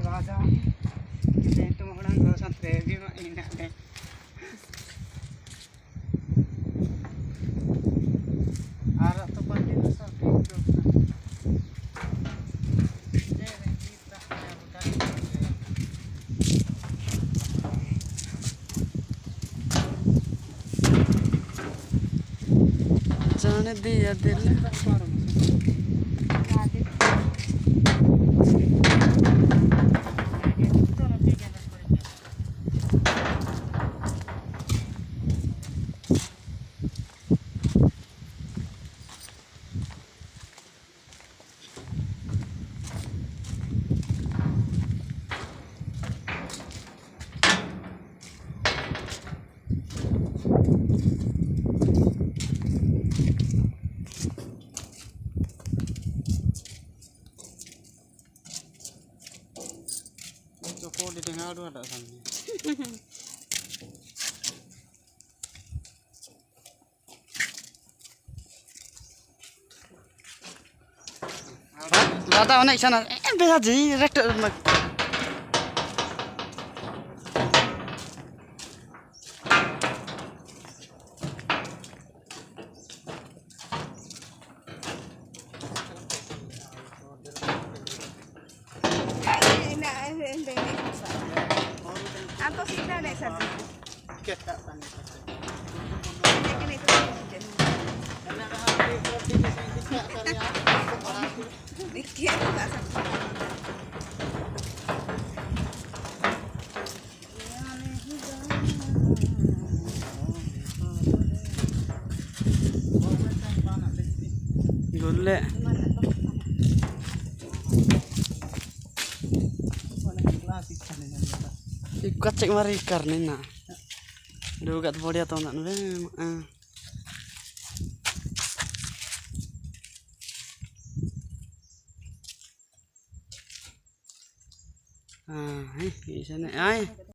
raja. Itu orang gak santai di mak enak deh. Arah tu pasti besar itu. जाने दिया दिल Joko didengar ada sana. Lada anak sana. Beza ji rektor mak. Atau sudah ada saja. Kita tanya. Ini itu. Dikit tak sampai. Gule. Ikat cek mari karne na. Do gat bodi atau nak nube. Ini sana. Ay.